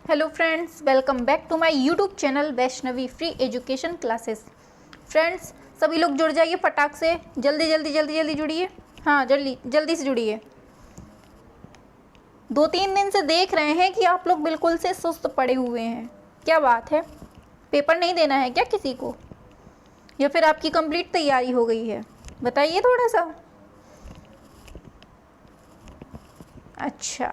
Hello friends, welcome back to my YouTube channel Vaishnavi free education classes. Friends, सभी लोग जुड़ जाइए फटाक से, जल्दी जल्दी जल्दी जल्दी जुड़िए। हाँ, जल्दी जल्दी से जुड़िए। 2-3 दिन से देख रहे हैं कि आप लोग बिल्कुल से सुस्त पड़े हुए हैं। क्या बात है? पेपर नहीं देना है क्या किसी को, या फिर आपकी कंप्लीट तैयारी हो गई है? बताइए थोड़ा सा। अच्छा,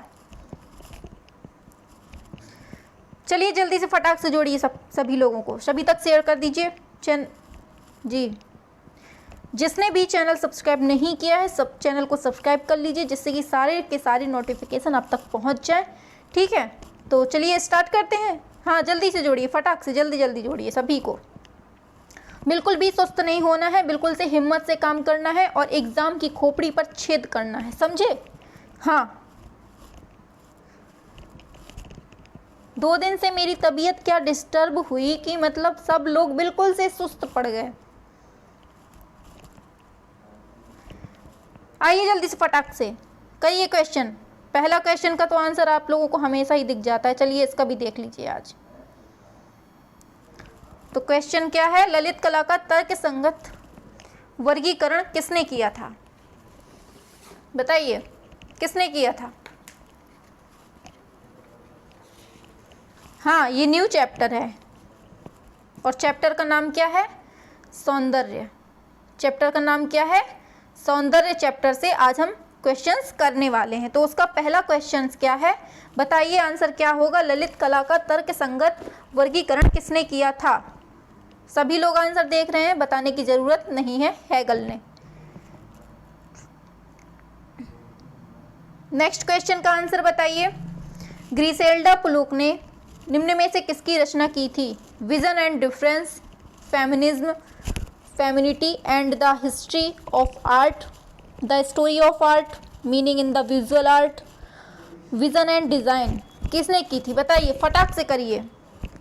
चलिए जल्दी से फटाक से जोड़िए सभी लोगों को, सभी तक शेयर कर दीजिए। जी, जिसने भी चैनल सब्सक्राइब नहीं किया है सब चैनल को सब्सक्राइब कर लीजिए, जिससे कि सारे के सारे नोटिफिकेशन आप तक पहुंच जाए। ठीक है, तो चलिए स्टार्ट करते हैं। हाँ, जल्दी से जोड़िए, फटाक से जल्दी जल्दी जोड़िए सभी को। बिल्कुल भी सुस्त नहीं होना है, बिल्कुल से हिम्मत से काम करना है और एग्ज़ाम की खोपड़ी पर छेद करना है, समझे? हाँ, 2 दिन से मेरी तबीयत क्या डिस्टर्ब हुई कि मतलब सब लोग बिल्कुल से सुस्त पड़ गए। आइए जल्दी से फटाक से करिए क्वेश्चन। पहला क्वेश्चन का तो आंसर आप लोगों को हमेशा ही दिख जाता है, चलिए इसका भी देख लीजिए आज। तो क्वेश्चन क्या है? ललित कला का तर्क संगत वर्गीकरण किसने किया था? बताइए, किसने किया था? हाँ, ये न्यू चैप्टर है और चैप्टर का नाम क्या है? सौंदर्य। चैप्टर का नाम क्या है? सौंदर्य। चैप्टर से आज हम क्वेश्चंस करने वाले हैं। तो उसका पहला क्वेश्चंस क्या है? बताइए आंसर क्या होगा? ललित कला का तर्क संगत वर्गीकरण किसने किया था? सभी लोग आंसर देख रहे हैं, बताने की जरूरत नहीं है, हेगल ने। नेक्स्ट क्वेश्चन का आंसर बताइए। ग्रिसेल्डा पुलुक ने निम्न में से किसकी रचना की थी? Vision and difference, feminism, femininity and the history of art, the story of art, meaning in the visual art, vision and design. किसने की थी? बताइए, फटाक से करिए,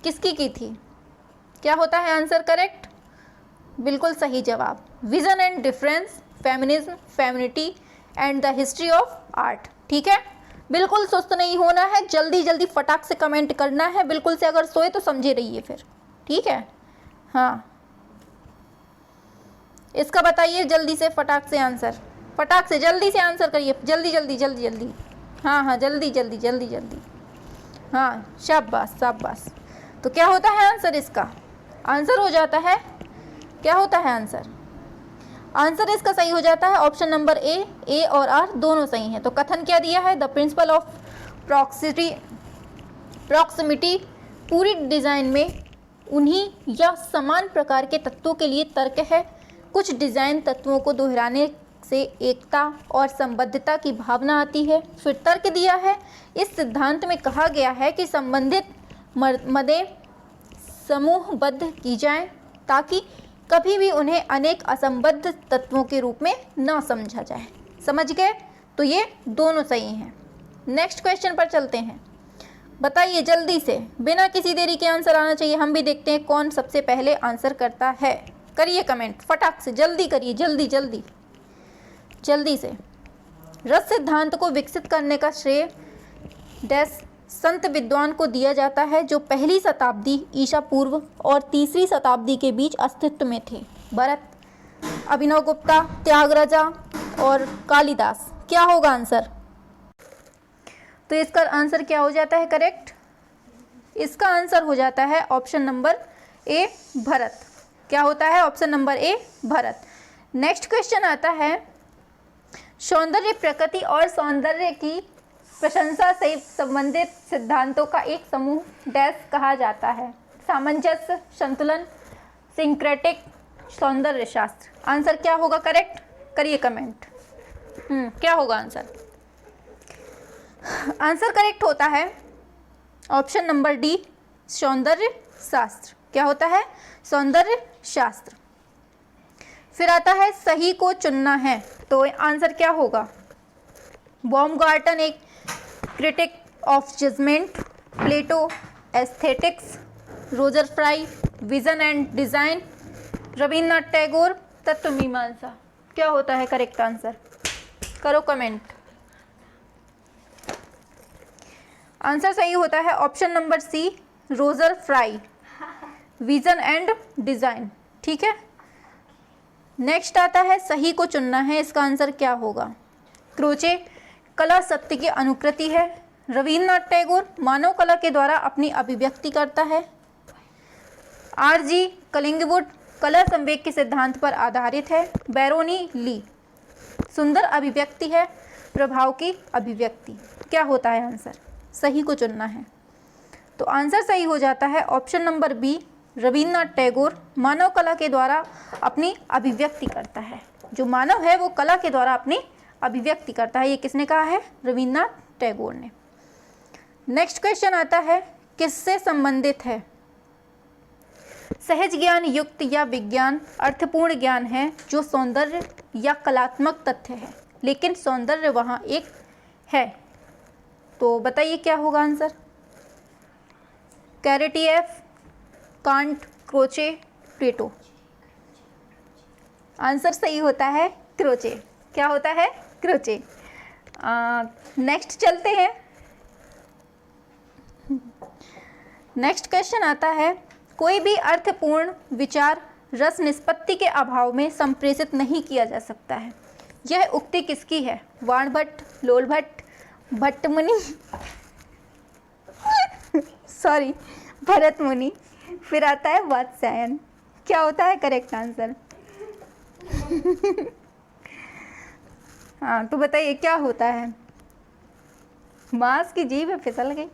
किसकी की थी? क्या होता है आंसर करेक्ट? बिल्कुल सही जवाब, vision and difference, feminism, femininity and the history of art. ठीक है, बिल्कुल सुस्त नहीं होना है, जल्दी जल्दी फटाक से कमेंट करना है। बिल्कुल से अगर सोए तो समझे रहिए फिर, ठीक है? हाँ, इसका बताइए जल्दी से, फटाक से आंसर, फटाक से जल्दी से आंसर करिए, जल्दी जल्दी जल्दी जल्दी। हाँ हाँ, जल्दी जल्दी जल्दी जल्दी। हाँ, शाबाश शाबाश। तो क्या होता है आंसर? इसका आंसर हो जाता है, क्या होता है आंसर? आंसर इसका सही हो जाता है ऑप्शन नंबर ए और आर दोनों सही हैं। तो कथन क्या दिया है? द प्रिंसिपल ऑफ प्रॉक्सिमिटी पूरी डिज़ाइन में उन्हीं या समान प्रकार के तत्वों के लिए तर्क है। कुछ डिज़ाइन तत्वों को दोहराने से एकता और संबद्धता की भावना आती है। फिर तर्क दिया है, इस सिद्धांत में कहा गया है कि संबंधित मदें समूहबद्ध की जाएं ताकि कभी भी उन्हें अनेक असंबद्ध तत्वों के रूप में न समझा जाए। समझ गए? तो ये दोनों सही हैं। नेक्स्ट क्वेश्चन पर चलते हैं। बताइए जल्दी से, बिना किसी देरी के आंसर आना चाहिए। हम भी देखते हैं कौन सबसे पहले आंसर करता है। करिए कमेंट, फटाक से जल्दी करिए, जल्दी जल्दी जल्दी से। रस सिद्धांत को विकसित करने का श्रेय डैश संत विद्वान को दिया जाता है जो पहली शताब्दी ईसा पूर्व और तीसरी शताब्दी के बीच अस्तित्व में थे? भरत, अभिनव गुप्ता, त्यागराजा और कालिदास। क्या होगा आंसर? तो इसका आंसर क्या हो जाता है करेक्ट? इसका आंसर हो जाता है ऑप्शन नंबर ए, भरत। क्या होता है? ऑप्शन नंबर ए, भरत। नेक्स्ट क्वेश्चन आता है, सौंदर्य प्रकृति और सौंदर्य की प्रशंसा से संबंधित सिद्धांतों का एक समूह डैश कहा जाता है? सामंजस्य, संतुलन, सिंक्रेटिक, सौंदर्य शास्त्र। आंसर क्या होगा करेक्ट? करिए कमेंट। क्या होगा आंसर? आंसर करेक्ट होता है ऑप्शन नंबर डी, सौंदर्य शास्त्र। क्या होता है? सौंदर्य शास्त्र। फिर आता है सही को चुनना है, तो आंसर क्या होगा? बॉमगार्टन एक critique of judgement, Plato aesthetics, Roger Fry vision and design, Rabindranath Tagore तत्व मीमांसा। क्या होता है करेक्ट आंसर? करो कमेंट। आंसर सही होता है option number C, Roger Fry, vision and design. ठीक है, नेक्स्ट आता है सही को चुनना है, इसका आंसर क्या होगा। क्रोचे कला सत्य की अनुकृति है। रविन्द्रनाथ टैगोर मानव कला के द्वारा अपनी अभिव्यक्ति करता है। आर.जी. कलिंगवुड कला संवेग के सिद्धांत पर आधारित है। बैरोनी ली सुंदर अभिव्यक्ति है, प्रभाव की अभिव्यक्ति। क्या होता है आंसर, सही को चुनना है। तो आंसर सही हो जाता है option number B, Rabindranath Tagore मानव कला के द्वारा अपनी अभिव्यक्ति करता है। जो मानव है वो कला के द्वारा अपनी अभिव्यक्ति करता है। ये किसने कहा है, रविन्द्रनाथ टैगोर ने। नेक्स्ट क्वेश्चन आता है किससे संबंधित है। सहज ज्ञान, युक्त या विज्ञान अर्थपूर्ण ज्ञान है जो सौंदर्य या कलात्मक तथ्य है, लेकिन सौंदर्य वहाँ एक है। तो बताइए क्या होगा आंसर। कैरेटिएफ, कांट, क्रोचे, प्लेटो। आंसर सही होता है क्रोचे। क्या होता है, क्रोचे। नेक्स्ट चलते हैं। नेक्स्ट क्वेश्चन आता है कोई भी अर्थपूर्ण विचार रस निष्पत्ति के अभाव में संप्रेषित नहीं किया जा सकता है। यह उक्ति किसकी है। वाणभट्ट, लोलभट्ट, भट्टमुनि सॉरी भरत मुनि, फिर आता है वात्स्यायन। क्या होता है करेक्ट आंसर। हाँ तो बताइए क्या होता है। मांस की जीभ है, फिसल गई।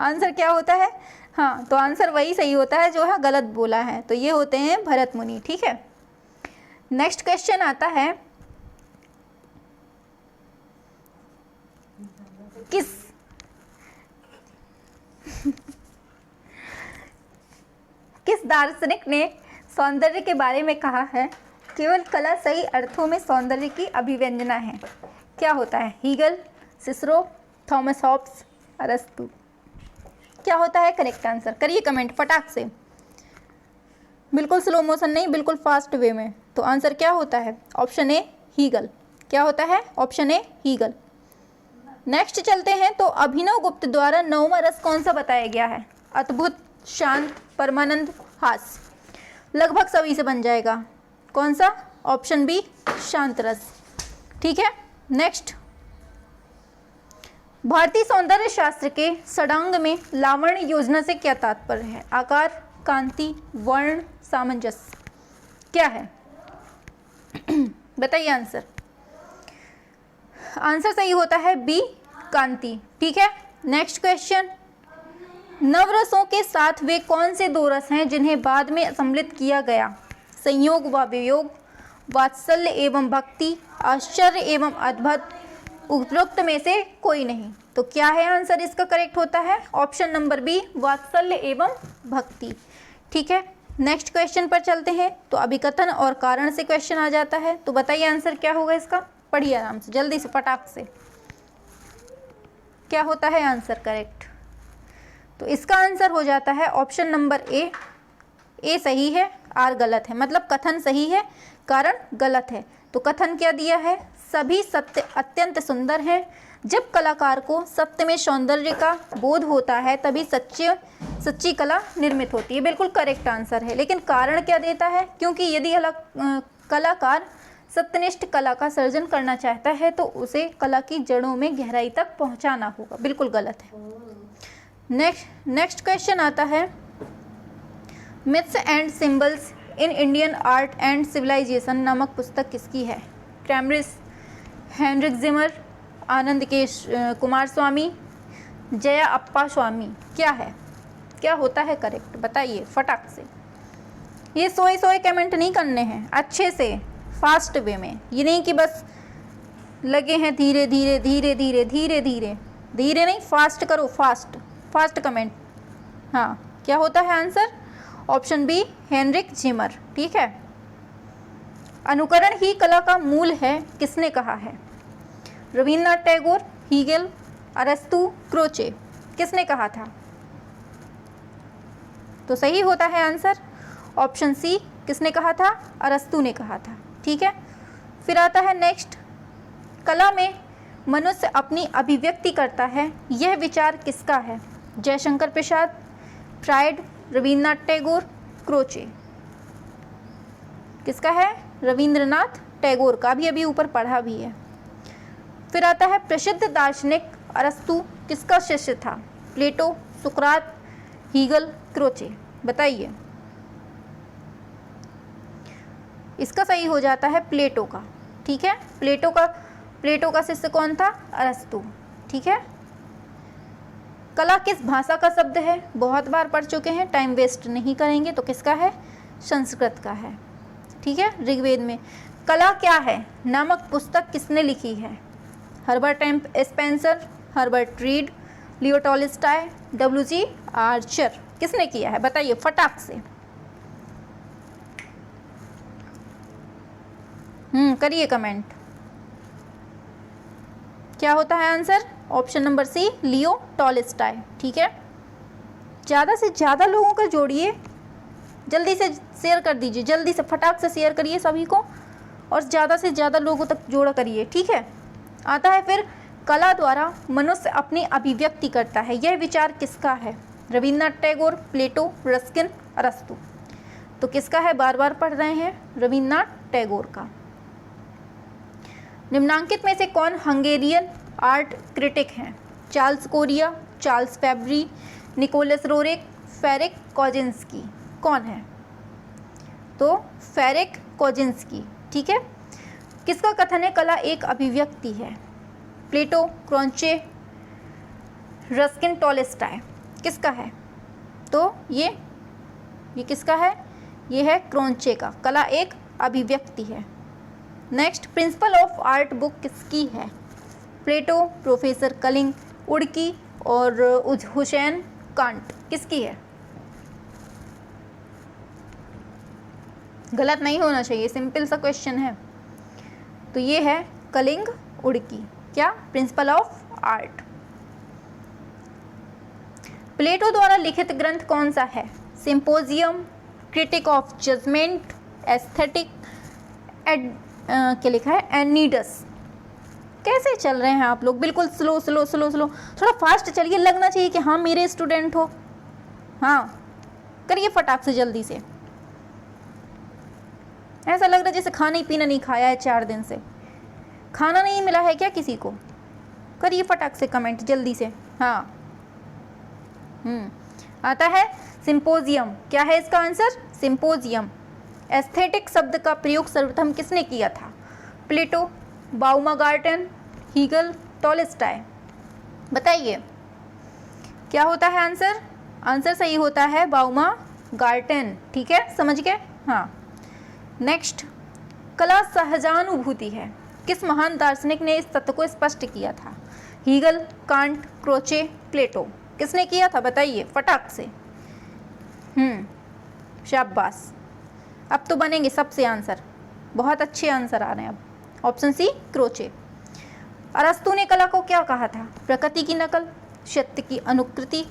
आंसर क्या होता है। हाँ तो आंसर वही सही होता है जो है गलत बोला है। तो ये होते हैं भरत मुनि। ठीक है, नेक्स्ट क्वेश्चन आता है किस दार्शनिक ने सौंदर्य के बारे में कहा है केवल कला सही अर्थों में सौंदर्य की अभिव्यंजना है। क्या होता है। हीगल, सिसरो, थॉमस हॉब्स, अरस्तु। क्या होता है करेक्ट आंसर। करिए कमेंट फटाक से, बिल्कुल स्लो मोशन नहीं, बिल्कुल फास्ट वे में। तो आंसर क्या होता है ऑप्शन ए, हीगल। क्या होता है ऑप्शन ए, हीगल। नेक्स्ट चलते हैं। तो अभिनव गुप्त द्वारा नौवां रस कौन सा बताया गया है। अद्भुत, शांत, परमानंद, हास्य। लगभग सभी से बन जाएगा। कौन सा, ऑप्शन बी, शांत रस। ठीक है, नेक्स्ट। भारतीय सौंदर्य शास्त्र के षडांग में लावण्य योजना से क्या तात्पर्य है। आकार, कांति, वर्ण, सामंजस्य। क्या है बताइए आंसर। आंसर सही होता है बी, कांति। ठीक है, नेक्स्ट क्वेश्चन। नवरसों के साथ वे कौन से दो रस हैं जिन्हें बाद में सम्मिलित किया गया। संयोग व वियोग, वात्सल्य एवं भक्ति, आश्चर्य एवं अद्भुत, उपरोक्त में से कोई नहीं। तो क्या है आंसर इसका करेक्ट होता है ऑप्शन नंबर बी, वात्सल्य एवं भक्ति। ठीक है, नेक्स्ट क्वेश्चन पर चलते हैं। तो अभिकथन और कारण से क्वेश्चन आ जाता है। तो बताइए आंसर क्या होगा इसका। पढ़िए आराम से, जल्दी से, फटाक से। क्या होता है आंसर करेक्ट। तो इसका आंसर हो जाता है ऑप्शन नंबर ए। ए सही है, आर गलत है। मतलब कथन सही है, कारण गलत है। तो कथन क्या दिया है, सभी सत्य अत्यंत सुंदर हैं। जब कलाकार को सत्य में सौंदर्य का बोध होता है तभी सच्ची कला निर्मित होती है। बिल्कुल करेक्ट आंसर है। लेकिन कारण क्या देता है, क्योंकि यदि कलाकार सत्यनिष्ठ कला का सर्जन करना चाहता है तो उसे कला की जड़ों में गहराई तक पहुंचाना होगा। बिल्कुल गलत है। नेक्स्ट क्वेश्चन आता है myths and symbols in Indian art and civilisation नामक पुस्तक किसकी है। कैम्ब्रिज, हेनरिक जिमर, आनंद के कुमार स्वामी, जया अप्पा स्वामी। क्या है, क्या होता है करेक्ट बताइए फटाक से। ये सोए कमेंट नहीं करने हैं, अच्छे से फास्ट वे में। ये नहीं कि बस लगे हैं धीरे धीरे धीरे धीरे धीरे धीरे धीरे नहीं, फास्ट करो, फास्ट कमेंट। हाँ, क्या होता है आंसर ऑप्शन बी, हेनरिक जिमर। ठीक है, अनुकरण ही कला का मूल है किसने कहा है। रविन्द्रनाथ टैगोर, हीगल, अरस्तु, क्रोचे। किसने कहा था। तो सही होता है आंसर ऑप्शन सी। किसने कहा था, अरस्तु ने कहा था। ठीक है, फिर आता है नेक्स्ट। कला में मनुष्य अपनी अभिव्यक्ति करता है, यह विचार किसका है? Jaishankar Prasad, Freud, Rabindranath Tagore, Croce. किसका है? रविंद्रनाथ टैगोर का, भी अभी ऊपर पढ़ा भी है। फिर आता है प्रसिद्ध दार्शनिक अरस्तु किसका शिष्य था? प्लेटो, सुकरात, हीगल, क्रोचे। बताइए। इसका सही हो जाता है प्लेटो का। ठीक है, प्लेटो का शिष्य कौन था? अरस्तु। ठीक है। कला किस भाषा का शब्द है? बहुत बार पढ़ चुके हैं, टाइम वेस्ट नहीं करेंगे। तो किसका है? संस्कृत का है। ठीक है। ऋग्वेद में कला क्या है नामक पुस्तक किसने लिखी है? Herbert M Spencer, Herbert Read, Leo Tolstoy, W G. Archer. किसने किया है? बताइए फटाक से। करिए कमेंट। क्या होता है answer? Option number C, Leo Tolstoy. ठीक है। ज़्यादा से ज़्यादा लोगों का जोड़िए, जल्दी से शेयर कर दीजिए, जल्दी से फटाक से शेयर करिए सभी को, और ज़्यादा से ज़्यादा लोगों तक जोड़ा करिए। ठीक है। आता है फिर कला द्वारा मनुष्य अपनी अभिव्यक्ति करता है, यह विचार किसका है? रविन्द्रनाथ टैगोर, प्लेटो, रस्किन, अरस्तु। तो किसका है? बार बार पढ़ रहे हैं, रविन्द्रनाथ टैगोर का। निम्नांकित में से कौन हंगेरियन आर्ट क्रिटिक हैं? Charles Correa, Charles Fabri, Nicholas Roerich, Ferenc Kozinski. कौन है? तो फेरिक कोजिंस्की। ठीक है। किसका कथन है कला एक अभिव्यक्ति है? प्लेटो, क्रोचे, रस्किन, टॉलस्टॉय। किसका है? तो ये किसका है? ये है क्रोचे का। कला एक अभिव्यक्ति है। Next, principle of art book किसकी है? प्लेटो, प्रोफेसर कलिंग, उड़की और हुसैन कांट। किसकी है? गलत नहीं होना चाहिए, सिंपल सा क्वेश्चन है। तो ये है कलिंग उड़की। क्या? Principle of art. प्लेटो द्वारा लिखित ग्रंथ कौन सा है? Symposium, critique of judgement, aesthetic, क्या लिखा है? एनीडस। कैसे चल रहे हैं आप लोग? बिल्कुल स्लो स्लो स्लो स्लो, थोड़ा फास्ट चलिए, लगना चाहिए कि हाँ मेरे स्टूडेंट हो। हाँ करिए फटाक से, जल्दी से। ऐसा लग रहा है जैसे खाना ही पीना नहीं खाया है 4 दिन से। खाना नहीं मिला है क्या किसी को? करिए फटाक से कमेंट जल्दी से। हाँ। आता है सिंपोजियम। क्या है इसका आंसर? सिंपोजियम। एस्थेटिक शब्द का प्रयोग सर्वप्रथम किसने किया था? प्लेटो, बाउमागार्टन, हीगल, टॉलस्टॉय। बताइए क्या होता है आंसर? आंसर सही होता है बाउमागार्टन। ठीक है, समझ गए? हाँ। नेक्स्ट, कला सहजानुभूति है। किस महान दार्शनिक ने इस तत्व को स्पष्ट किया था? हीगल, कांट, क्रोचे, प्लेटो। किसने किया था? बताइए फटाक से। शाबाश, अब तो बनेंगे सबसे आंसर, बहुत अच्छे आंसर आ रहे हैं अब। Option C, Croce. अरस्तु ने कला को क्या कहा था? प्रकृति की नकल, सत्य की अनुकृति,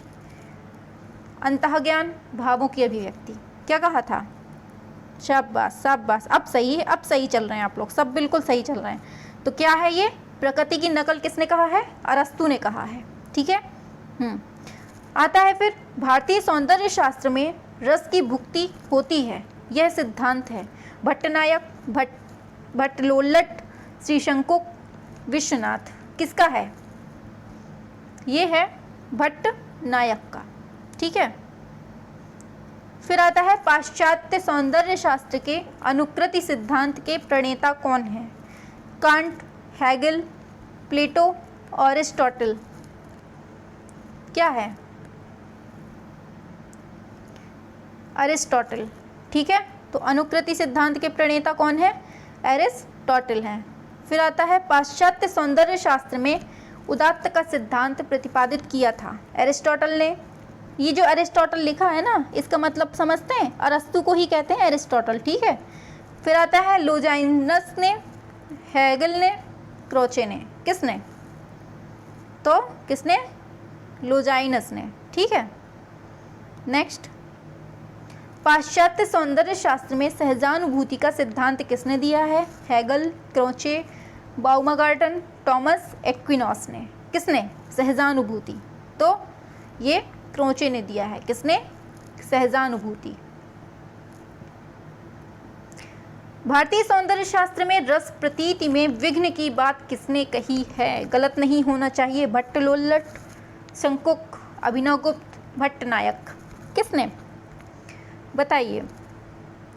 अंतःज्ञान, भावों की अभिव्यक्ति। क्या कहा था? शाबाश शाबाश, अब सही है, अब सही चल रहे हैं आप लोग, सब बिल्कुल सही चल रहे हैं। तो क्या है ये? प्रकृति की नकल किसने कहा है? अरस्तु ने कहा है। ठीक है। आता है फिर, भारतीय सौंदर्य शास्त्र में रस की भुक्ति होती है, यह सिद्धांत है। भट्टनायक, भट्टलोल्लट, श्रीशंकुक, विश्वनाथ। किसका है? ये है भट्टनायक का। ठीक है। फिर आता है पाश्चात्य सौंदर्य शास्त्र के अनुकृति सिद्धांत के प्रणेता कौन है? कांट, हेगल, प्लेटो और एरिस्टोटल। क्या है? अरिस्टोटल। ठीक है। तो अनुकृति सिद्धांत के प्रणेता कौन है? एरिस्टोटल हैं। फिर आता है पाश्चात्य सौंदर्य शास्त्र में उदात्त का सिद्धांत प्रतिपादित किया था एरिस्टोटल ने। ये जो एरिस्टोटल लिखा है ना, इसका मतलब समझते हैं? अरस्तु को ही कहते हैं एरिस्टोटल। ठीक है। फिर आता है लोजाइनस ने, हेगल ने, क्रोचे ने। किसने? तो किसने? लोजाइनस ने। ठीक है। नेक्स्ट, पाश्चात्य सौंदर्य शास्त्र में सहजानुभूति का सिद्धांत किसने दिया है? हेगल, क्रोचे, बाउमागार्टन, टॉमस एक्विनॉस ने। किसने? सहजानुभूति। तो ये क्रोचे ने दिया है। किसने? सहजानुभूति। भारतीय सौंदर्य शास्त्र में रस प्रतीति में विघ्न की बात किसने कही है? गलत नहीं होना चाहिए। भट्टलोल्लट, शंकुक, अभिनवगुप्त, भट्टनायक। किसने? बताइए,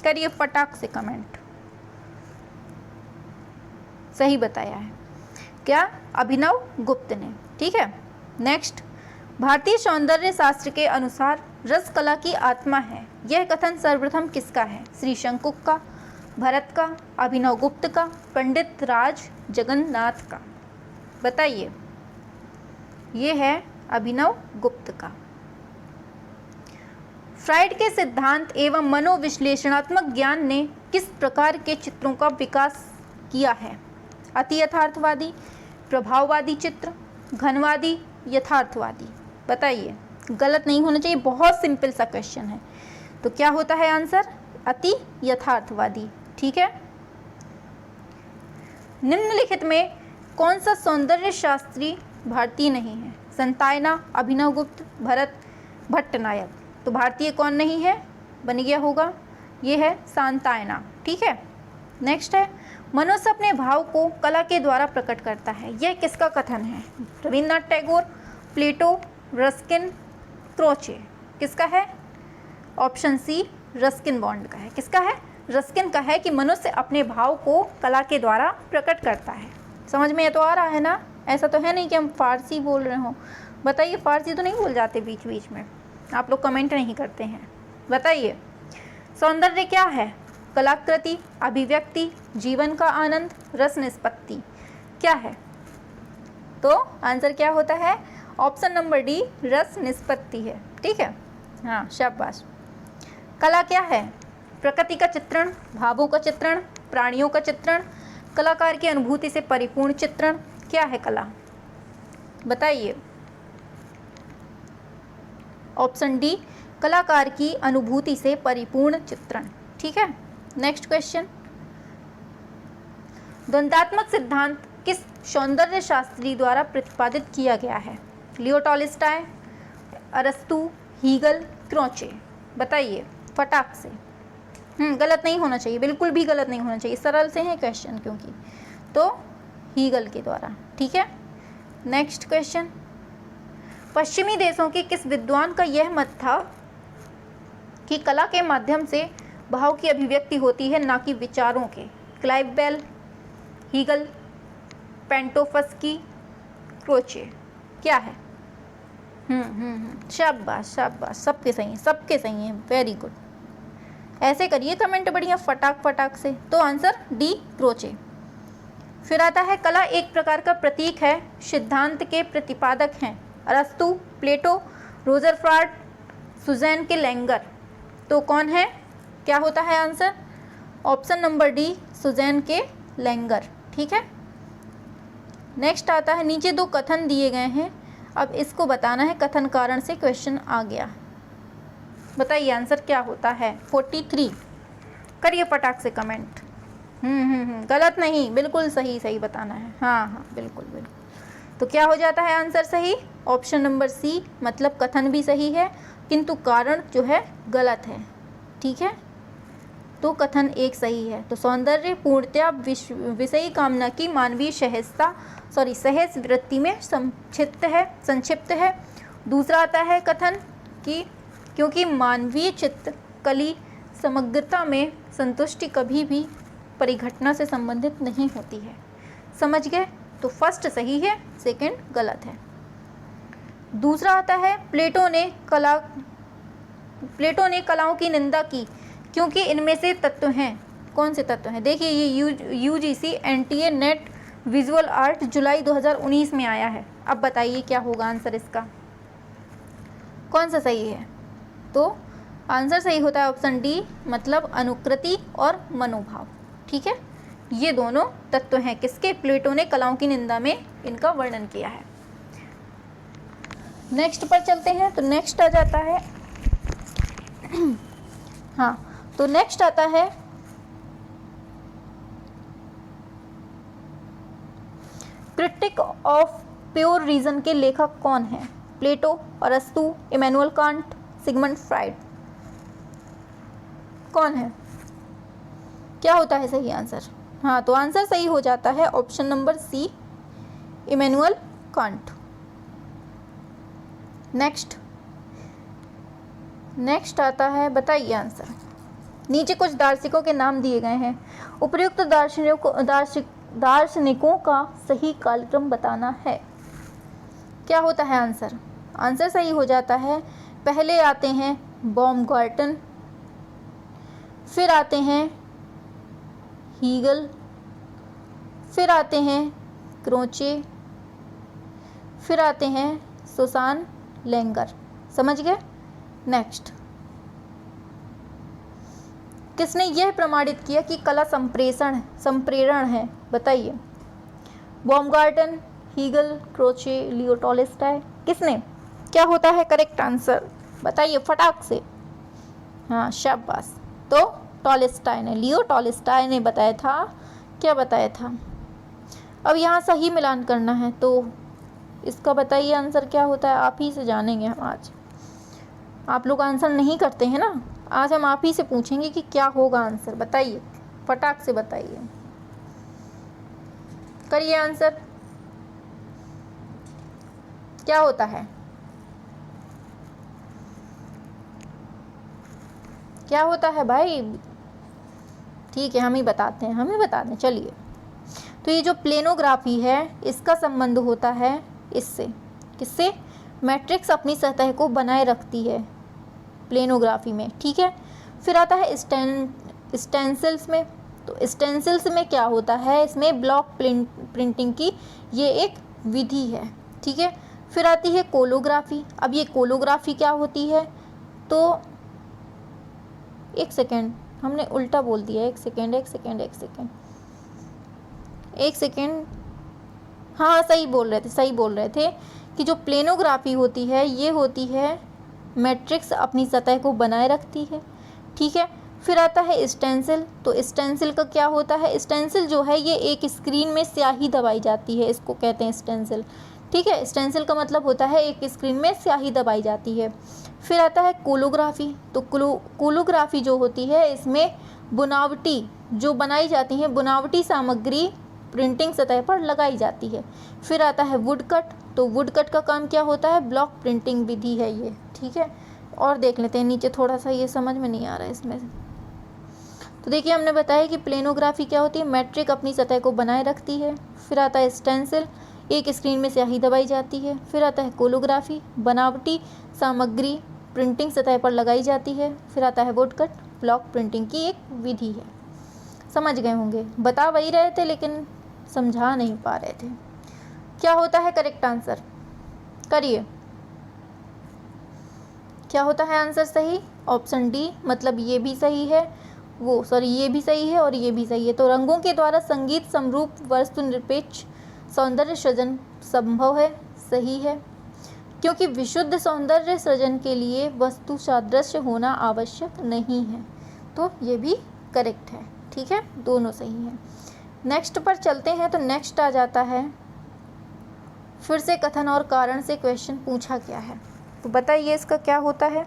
करिए फटाक से कमेंट। सही बताया है। क्या? अभिनवगुप्त ने। ठीक है। नेक्स्ट, भारतीय सौंदर्य शास्त्र के अनुसार रस कला की आत्मा है, यह कथन सर्वप्रथम किसका है? श्री शंकुक का, भरत का, अभिनवगुप्त का, पंडित राज जगन्नाथ का। बताइए। ये है अभिनवगुप्त का। फ्राइड के सिद्धांत एवं मनोविश्लेषणात्मक ज्ञान ने किस प्रकार के चित्रों का विकास किया है? अति यथार्थवादी, प्रभाववादी चित्र, घनवादी, यथार्थवादी। बताइए। गलत नहीं होना चाहिए। बहुत सिंपल सा क्वेश्चन है। तो क्या होता है आंसर? अति यथार्थवादी। ठीक है। निम्नलिखित में कौन सा सौंदर्य शास्त्री भारतीय नहीं है? संतायना, अभिनवगुप्त, भरत, भट्टनायक। तो भारतीय कौन नहीं है? बन गया होगा, ये है सांतायना। ठीक है। नेक्स्ट है, मनुष्य अपने भाव को कला के द्वारा प्रकट करता है, यह किसका कथन है? रविन्द्रनाथ टैगोर, प्लेटो, रस्किन, क्रोचे। किसका है? ऑप्शन सी रस्किन बॉन्ड का है। किसका है? रस्किन का है कि मनुष्य अपने भाव को कला के द्वारा प्रकट करता है। समझ में ये तो आ रहा है ना? ऐसा तो है नहीं कि हम फारसी बोल रहे हों। बताइए, फारसी तो नहीं भूल जाते बीच बीच में? आप लोग कमेंट नहीं करते हैं। बताइए, सौंदर्य क्या है? कलाकृति, अभिव्यक्ति, जीवन का आनंद, रस निष्पत्ति। क्या है? तो आंसर क्या होता है? ऑप्शन नंबर डी रस निष्पत्ति है। ठीक है। हाँ, शाबाश। कला क्या है? प्रकृति का चित्रण, भावों का चित्रण, प्राणियों का चित्रण, कलाकार की अनुभूति से परिपूर्ण चित्रण। क्या है कला? बताइए। ऑप्शन डी कलाकार की अनुभूति से परिपूर्ण चित्रण। ठीक है। नेक्स्ट क्वेश्चन, द्वंद्वात्मक सिद्धांत किस सौंदर्य शास्त्री द्वारा प्रतिपादित किया गया है? लियो टॉलस्टॉय, अरस्तु, हीगल, क्रोचे। बताइए फटाक से। गलत नहीं होना चाहिए, बिल्कुल भी गलत नहीं होना चाहिए। सरल से है क्वेश्चन क्योंकि। तो हीगल के द्वारा। ठीक है। नेक्स्ट क्वेश्चन, पश्चिमी देशों के किस विद्वान का यह मत था कि कला के माध्यम से भाव की अभिव्यक्ति होती है, ना कि विचारों के? Clive Bell, Hegel, Panofsky, Croce. क्या है? शाबाश शाबाश, सबके सही हैं, सबके सही हैं। Very good. ऐसे करिए कमेंट बढ़िया फटाक फटाक से। तो आंसर डी क्रोचे। फिर आता है, कला एक प्रकार का प्रतीक है, सिद्धांत के प्रतिपादक हैं अरस्तु, प्लेटो, रोजरफ्राड, सुजैन के लैंगर। तो कौन है? क्या होता है answer? Option number D Susanne K Langer. ठीक है। नेक्स्ट आता है, नीचे दो कथन दिए गए हैं, अब इसको बताना है। कथन कारण से क्वेश्चन आ गया। बताइए आंसर क्या होता है? 43। करिए फटाक से कमेंट। गलत नहीं, बिल्कुल सही सही बताना है। हाँ, बिल्कुल बिल्कुल। तो क्या हो जाता है आंसर सही? ऑप्शन नंबर सी, मतलब कथन भी सही है किंतु कारण जो है गलत है। ठीक है। तो कथन एक सही है। तो सौंदर्य पूर्णतया विषयी कामना की मानवीय सहज वृत्ति में संक्षिप्त है। दूसरा आता है कथन कि क्योंकि मानवीय चित्त कली समग्रता में संतुष्टि कभी भी परिघटना से संबंधित नहीं होती है। समझ गए? तो फर्स्ट सही है, सेकंड गलत है। दूसरा आता है, प्लेटो ने कलाओं की निंदा की क्योंकि इनमें से तत्व हैं। कौन से तत्व हैं? देखिए, ये UGC NTA NET visual art July 2019 में आया है। अब बताइए क्या होगा आंसर इसका? कौन सा सही है? तो आंसर सही होता है ऑप्शन डी, मतलब अनुकृति और मनोभाव। ठीक है। ये दोनों तत्व हैं किसके? प्लेटो ने कलाओं की निंदा में इनका वर्णन किया है। नेक्स्ट पर चलते हैं। तो नेक्स्ट आ जाता है हाँ, तो नेक्स्ट आता है क्रिटिक ऑफ प्योर रीजन के लेखक कौन है? प्लेटो, अरस्तु, इमैनुअल कांट, सिगमंड फ्राइड। कौन है? क्या होता है सही आंसर? हाँ, तो आंसर सही हो जाता है option number C, Immanuel Kant. Next आता है, बताइए आंसर। नीचे कुछ दार्शनिकों के नाम दिए गए हैं, उपर्युक्त दार्शनिकों का सही कालक्रम बताना है। क्या होता है आंसर? आंसर सही हो जाता है, पहले आते हैं बॉमगार्टन, फिर आते हैं हीगल, फिर आते हैं क्रोचे, फिर आते हैं सुसान लेंगर। समझ गए? नेक्स्ट, किसने यह प्रमाणित किया कि कला संप्रेरण है? बताइए। Baumgarten, Hegel, Croce, Leo Tolstoy. किसने? क्या होता है करेक्ट आंसर? बताइए फटाक से। हाँ, शाबाश। तो टॉलस्टॉय ने, लियो टॉलस्टॉय ने बताया था। क्या बताया था? अब यहाँ सही मिलान करना है, तो इसका बताइए आंसर क्या होता है। आप ही से जानेंगे हम आज। आप लोग आंसर नहीं करते हैं ना, आज हम आप ही से पूछेंगे कि क्या होगा आंसर। बताइए, फटाक से बताइए, करिए आंसर। क्या होता है? क्या होता है भाई? ठीक है, हम ही बताते हैं, चलिए। तो ये जो प्लेनोग्राफी है, इसका संबंध होता है इससे। किससे? मैट्रिक्स अपनी सतह को बनाए रखती है प्लेनोग्राफी में। ठीक है, फिर आता है स्टेंसिल्स में। तो स्टेंसिल्स में क्या होता है? इसमें ब्लॉक प्रिंटिंग की ये एक विधि है। ठीक है, फिर आती है कोलोग्राफी। अब ये कोलोग्राफी क्या होती है? तो एक सेकेंड, हमने उल्टा बोल दिया। एक सेकेंड। हाँ, सही बोल रहे थे कि जो प्लेनोग्राफी होती है, ये होती है मैट्रिक्स अपनी सतह को बनाए रखती है। ठीक है, फिर आता है स्टेंसिल। तो स्टेंसिल का क्या होता है? स्टेंसिल जो है ये एक स्क्रीन में स्याही दबाई जाती है, इसको कहते हैं स्टेंसिल। ठीक है, स्टेंसिल का मतलब होता है एक स्क्रीन में स्याही दबाई जाती है। फिर आता है कोलोग्राफी। तो कोलोग्राफी जो होती है, इसमें बुनावटी जो बनाई जाती है, बुनावटी सामग्री प्रिंटिंग सतह पर लगाई जाती है। फिर आता है वुडकट। तो वुडकट का काम क्या होता है? ब्लॉक प्रिंटिंग विधि है ये। ठीक है, और देख लेते हैं नीचे, थोड़ा सा ये समझ में नहीं आ रहा है इसमें। तो देखिए, हमने बताया कि प्लेनोग्राफी क्या होती है? मैट्रिक अपनी सतह को बनाए रखती है। फिर आता है स्टेंसिल, एक स्क्रीन में स्याही दबाई जाती है। फिर आता है कोलोग्राफी, बनावटी सामग्री प्रिंटिंग सतह पर लगाई जाती है। फिर आता है वुडकट, ब्लॉक प्रिंटिंग की एक विधि है। समझ गए होंगे, बता वही रहे थे लेकिन समझा नहीं पा रहे थे। क्या होता है करेक्ट आंसर? करिए। क्या होता है आंसर सही? ऑप्शन डी, मतलब ये भी सही है, ये भी सही है और ये भी सही है। तो रंगों के द्वारा संगीत समरूप वस्तु निरपेक्ष सौंदर्य सृजन संभव है। सही है, क्योंकि विशुद्ध सौंदर्य सृजन के लिए वस्तु सादृश्य होना आवश्यक नहीं है। तो ये भी करेक्ट है। ठीक है, दोनों सही है। नेक्स्ट पर चलते हैं। तो नेक्स्ट आ जाता है, फिर से कथन और कारण से क्वेश्चन पूछा गया है। तो बताइए इसका क्या होता है?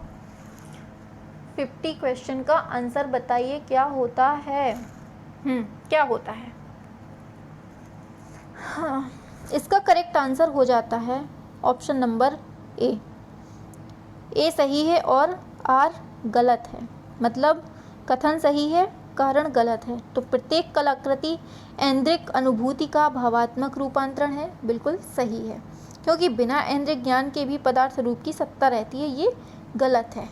50 क्वेश्चन का आंसर बताइए क्या होता है। क्या होता है? हाँ, इसका करेक्ट आंसर हो जाता है ऑप्शन नंबर ए। ए सही है और आर गलत है। मतलब कथन सही है, कारण गलत है। तो प्रत्येक कलाकृति ऐन्द्रिक अनुभूति का भावात्मक रूपांतरण है, बिल्कुल सही है, क्योंकि बिना ऐन्द्रिक ज्ञान के भी पदार्थ रूप की सत्ता रहती है, ये गलत है।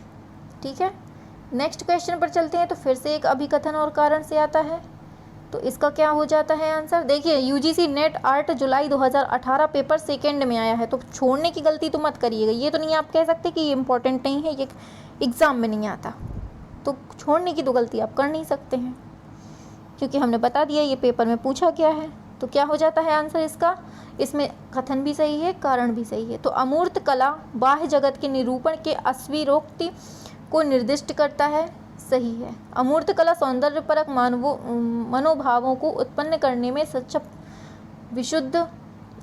ठीक है, नेक्स्ट क्वेश्चन पर चलते हैं। तो फिर से एक अभिकथन और कारण से आता है। तो इसका क्या हो जाता है आंसर? देखिए, यूजीसी नेट 8 जुलाई 2018 पेपर सेकेंड में आया है, तो छोड़ने की गलती तो मत करिएगा। ये तो नहीं आप कह सकते कि ये इंपॉर्टेंट नहीं है, ये एग्ज़ाम में नहीं आता, तो छोड़ने की तो गलती आप कर नहीं सकते हैं, क्योंकि हमने बता दिया ये पेपर में पूछा गया है। तो क्या हो जाता है आंसर इसका? इसमें कथन भी सही है, कारण भी सही है। तो अमूर्त कला बाह्य जगत के निरूपण के अस्वीरोक्ति को निर्दिष्ट करता है। सही है। अमूर्त कला सौंदर्यपरक मनोभावों को उत्पन्न करने में सक्षम विशुद्ध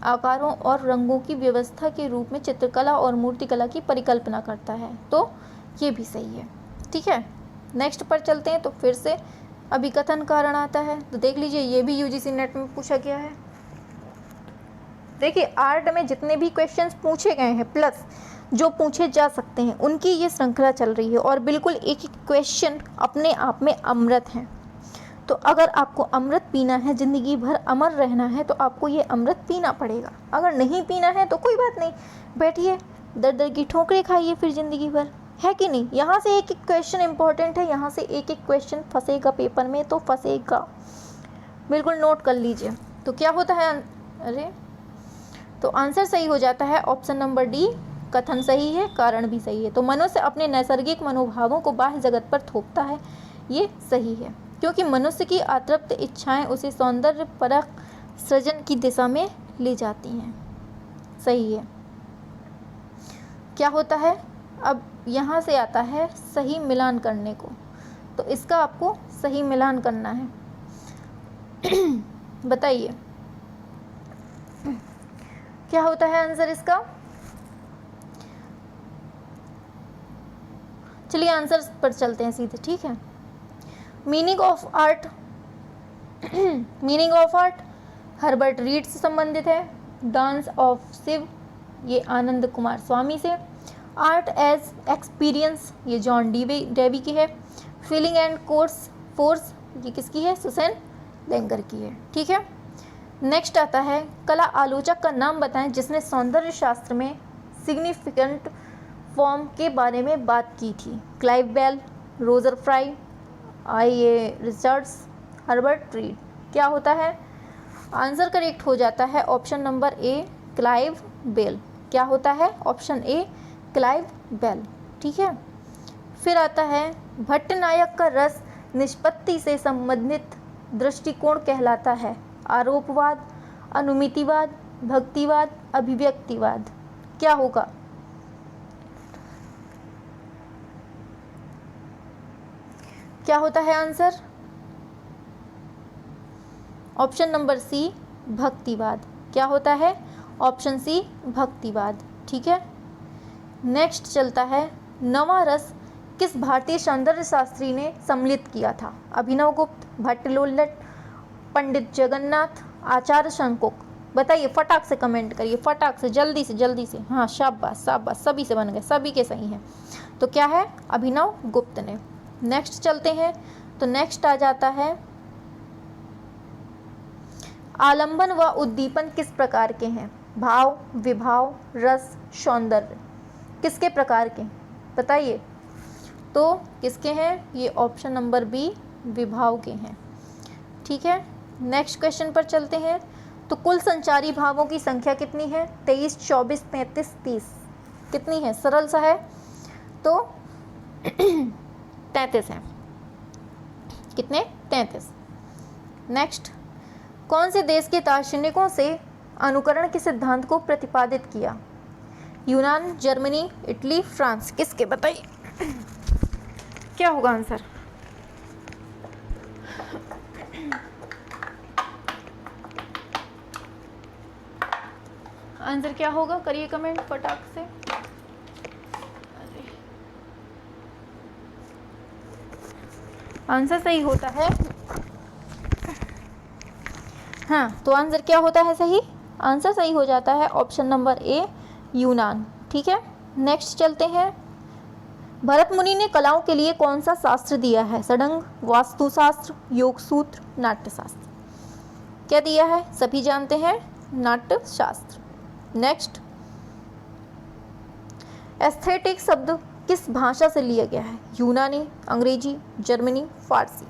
आकारों और रंगों की व्यवस्था के रूप में चित्रकला और मूर्तिकला की परिकल्पना करता है। तो ये भी सही है। ठीक है, नेक्स्ट पर चलते हैं। तो फिर से अभिकथन कारण आता है, तो देख लीजिए ये भी यूजीसी नेट में पूछा गया है। देखिए आर्ट में जितने भी क्वेश्चंस पूछे गए हैं प्लस जो पूछे जा सकते हैं उनकी ये श्रृंखला चल रही है और बिल्कुल एक एक क्वेश्चन अपने आप में अमृत है। तो अगर आपको अमृत पीना है, ज़िंदगी भर अमर रहना है, तो आपको ये अमृत पीना पड़ेगा। अगर नहीं पीना है तो कोई बात नहीं, बैठिए दर दर की ठोकरें खाइए फिर ज़िंदगी भर, है कि नहीं। यहाँ से एक एक क्वेश्चन इंपॉर्टेंट है, यहाँ से एक एक क्वेश्चन फंसेगा पेपर में तो फंसेगा, बिल्कुल नोट कर लीजिए। तो क्या होता है, अरे तो आंसर सही हो जाता है ऑप्शन नंबर डी, कथन सही है, कारण भी सही है। तो मनुष्य अपने नैसर्गिक मनोभावों को बाह्य जगत पर थोपता है, ये सही है, क्योंकि मनुष्य की अतृप्त इच्छाएं उसे सौंदर्य परक सृजन की दिशा में ले जाती हैं, सही है। क्या होता है, अब यहाँ से आता है सही मिलान करने को, तो इसका आपको सही मिलान करना है। बताइए क्या होता है आंसर इसका। चलिए आंसर पर चलते हैं सीधे, ठीक है। Meaning of art, meaning of art Herbert read से संबंधित है। डांस ऑफ शिव ये आनंद कुमार स्वामी से। आर्ट एज एक्सपीरियंस ये जॉन डेवी की है। फीलिंग एंड फोर्स ये किसकी है, सुसेन लेंगर की है, ठीक है। नेक्स्ट आता है कला आलोचक का नाम बताएं जिसने सौंदर्य शास्त्र में सिग्निफिकेंट फॉर्म के बारे में बात की थी। Clive Bell, Roger Fry, I A. Richards, Herbert Read. क्या होता है, आंसर करेक्ट हो जाता है option number A, Clive Bell. क्या होता है, ऑप्शन ए, क्लाइव बेल, ठीक है। फिर आता है भट्टनायक का रस निष्पत्ति से संबंधित दृष्टिकोण कहलाता है। आरोपवाद, अनुमितिवाद, भक्तिवाद, अभिव्यक्तिवाद। क्या होगा, क्या होता है आंसर, ऑप्शन नंबर सी, भक्तिवाद। क्या होता है, ऑप्शन सी, भक्तिवाद, ठीक है। नेक्स्ट चलता है नवा रस किस भारतीय सौंदर्य शास्त्री ने सम्मिलित किया था। अभिनव गुप्त, भट्टलोल्लट, पंडित जगन्नाथ, आचार्य शंकुक। बताइए फटाक से कमेंट करिए, फटाक से, जल्दी से। हाँ शाबाश शाबाश, सभी से बन गए, सभी के सही हैं। तो क्या है, अभिनव गुप्त ने। नेक्स्ट चलते हैं, तो नेक्स्ट आ जाता है आलंबन व उद्दीपन किस प्रकार के हैं। भाव, विभाव, रस, सौंदर्य, किसके प्रकार के, बताइए। तो किसके हैं, ये ऑप्शन नंबर बी, विभाव के हैं, ठीक है। नेक्स्ट क्वेश्चन पर चलते हैं। तो कुल संचारी भावों की संख्या कितनी है, 23, 24, 33, 30। कितनी है, सरल सा है, तो 33 है। कितने, 33। नेक्स्ट, कौन से देश के दार्शनिकों से अनुकरण के सिद्धांत को प्रतिपादित किया। यूनान, जर्मनी, इटली, फ्रांस। किसके, बताइए क्या होगा आंसर। आंसर क्या होगा, करिए कमेंट फटाक से। आंसर सही होता है, हाँ तो आंसर क्या होता है सही, आंसर सही हो जाता है ऑप्शन नंबर ए, यूनान, ठीक है। नेक्स्ट चलते हैं। भरत मुनि ने कलाओं के लिए कौन सा शास्त्र दिया है। षडंग, वास्तुशास्त्र, योग सूत्र, नाट्यशास्त्र। क्या दिया है, सभी जानते हैं, नाट्यशास्त्र। नेक्स्ट, एस्थेटिक शब्द किस भाषा से लिया गया है। यूनानी, अंग्रेजी, जर्मनी, फारसी।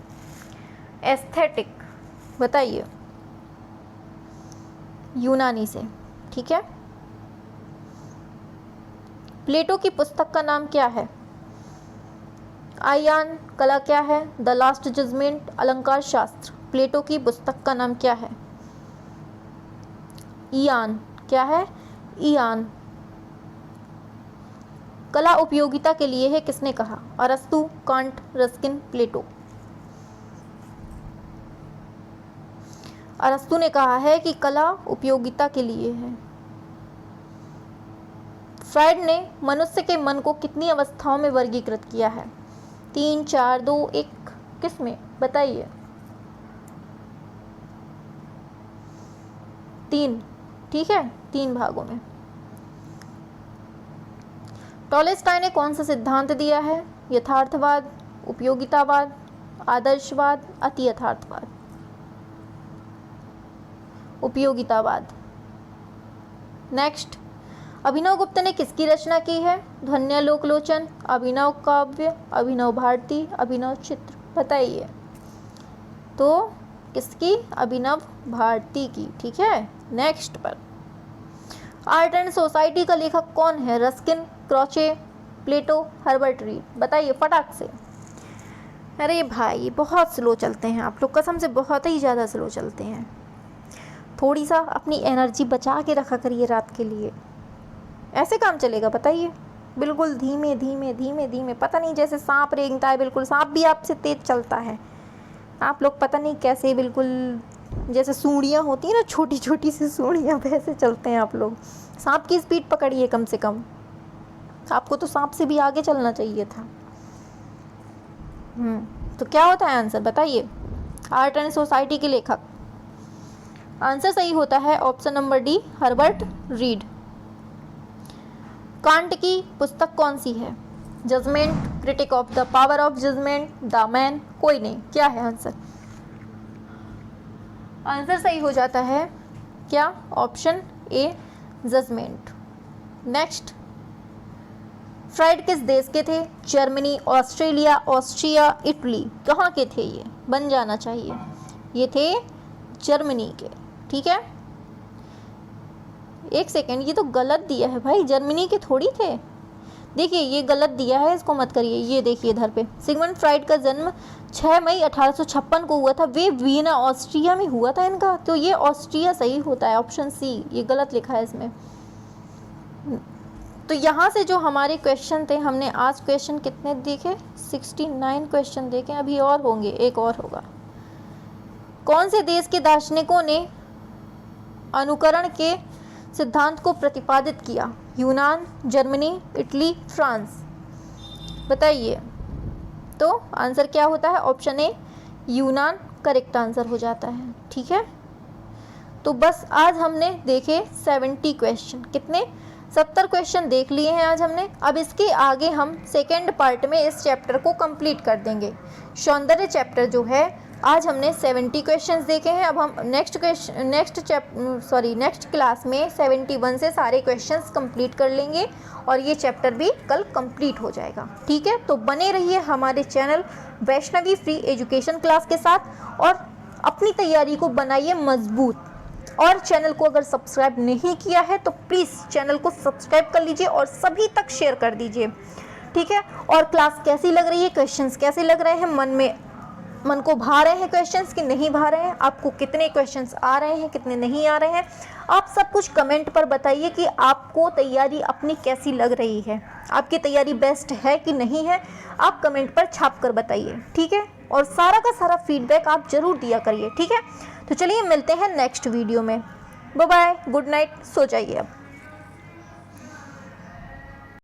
एस्थेटिक, बताइए, यूनानी से, ठीक है। प्लेटो की पुस्तक का नाम क्या है। आयान, कला क्या है। द लास्ट जजमेंट, अलंकार शास्त्र। प्लेटो की पुस्तक का नाम क्या है। ईयान, क्या है, ईयान। कला उपयोगिता के लिए है, किसने कहा। अरस्तु, कांट, रस्किन, प्लेटो। अरस्तु ने कहा है कि कला उपयोगिता के लिए है। फ्रायड ने मनुष्य के मन को कितनी अवस्थाओं में वर्गीकृत किया है? 3, 4, 2, 1, किस में बताइए? 3, ठीक है, 3 भागों में। टॉलस्टॉय ने कौन सा सिद्धांत दिया है? यथार्थवाद, उपयोगितावाद, आदर्शवाद, अति यथार्थवाद। उपयोगितावाद। नेक्स्ट, अभिनव गुप्त ने किसकी रचना की है? ध्वन्यालोकलोचन, अभिनव काव्य, अभिनव भारती, अभिनव चित्र। बताइए। तो किसकी? अभिनव भारती की, ठीक है। नेक्स्ट पर, आर्ट एंड सोसाइटी का लेखक कौन है? रस्किन, क्रॉचे, प्लेटो, हर्बर्ट रीड। बताइए फटाक से। अरे भाई बहुत स्लो चलते हैं आप लोग, कसम से बहुत ही ज़्यादा स्लो चलते हैं। थोड़ी सा अपनी एनर्जी बचा के रखा करिए रात के लिए। ऐसे काम चलेगा? बताइए। बिल्कुल धीमे धीमे धीमे धीमे, पता नहीं जैसे सांप रेंगता है, बिल्कुल सांप भी आपसे तेज चलता है। आप लोग पता नहीं कैसे, बिल्कुल जैसे सूढ़ियाँ होती हैं ना, छोटी छोटी सी सूढ़ियाँ, वैसे चलते हैं आप लोग। सांप की स्पीड पकड़िए कम से कम। आपको तो सांप से भी आगे चलना चाहिए था। तो क्या होता है आंसर? बताइए। आर्ट एंड सोसाइटी के लेखक, आंसर सही होता है option number D, Herbert Read. Kant की पुस्तक कौन सी है? Judgement, critique of the power of judgement, the man, कोई नहीं। क्या है आंसर? आंसर सही हो जाता है क्या? Option A, judgement. Next, Freud किस देश के थे? Germany, Australia, Austria, Italy. कहाँ के थे ये? बन जाना चाहिए। ये थे जर्मनी के, ठीक है। एक सेकेंड, ये तो गलत दिया है भाई, जर्मनी के थोड़ी थे। देखिए ये गलत दिया है, इसको मत करिए। ये देखिए इधर पे, सिगमंड फ्रायड का जन्म 6 मई 1856 को हुआ था। वे वियना ऑस्ट्रिया में हुआ था इनका, तो ये ऑस्ट्रिया सही होता है, ऑप्शन सी। ये गलत लिखा है इसमें। तो यहाँ से जो हमारे क्वेश्चन थे, हमने आज क्वेश्चन कितने देखे? 69 क्वेश्चन देखे। अभी और होंगे, एक और होगा। कौन से देश के दार्शनिकों ने अनुकरण के सिद्धांत को प्रतिपादित किया? यूनान, जर्मनी, इटली, फ्रांस। बताइए। तो आंसर क्या होता है? ऑप्शन ए, यूनान करेक्ट आंसर हो जाता है, ठीक है। तो बस आज हमने देखे 70 क्वेश्चन। कितने? 70 क्वेश्चन देख लिए हैं आज हमने। अब इसके आगे हम सेकेंड पार्ट में इस चैप्टर को कंप्लीट कर देंगे। सौंदर्य चैप्टर जो है, आज हमने 70 क्वेश्चंस देखे हैं। अब हम नेक्स्ट क्लास में 71 से सारे क्वेश्चंस कंप्लीट कर लेंगे और ये चैप्टर भी कल कंप्लीट हो जाएगा, ठीक है। तो बने रहिए हमारे channel Vaishnavi free education class के साथ और अपनी तैयारी को बनाइए मजबूत। और चैनल को अगर सब्सक्राइब नहीं किया है तो प्लीज़ चैनल को सब्सक्राइब कर लीजिए और सभी तक शेयर कर दीजिए, ठीक है। और क्लास कैसी लग रही है, क्वेश्चंस कैसे लग रहे हैं, मन को भा रहे हैं क्वेश्चंस कि नहीं भा रहे हैं? आपको कितने क्वेश्चंस आ रहे हैं, कितने नहीं आ रहे हैं? आप सब कुछ कमेंट पर बताइए कि आपको तैयारी अपनी कैसी लग रही है, आपकी तैयारी बेस्ट है कि नहीं है। आप कमेंट पर छाप कर बताइए, ठीक है। और सारा का सारा फीडबैक आप जरूर दिया करिए, ठीक है। तो चलिए मिलते हैं नेक्स्ट वीडियो में। बाय बाय, गुड नाइट, सो जाइए अब।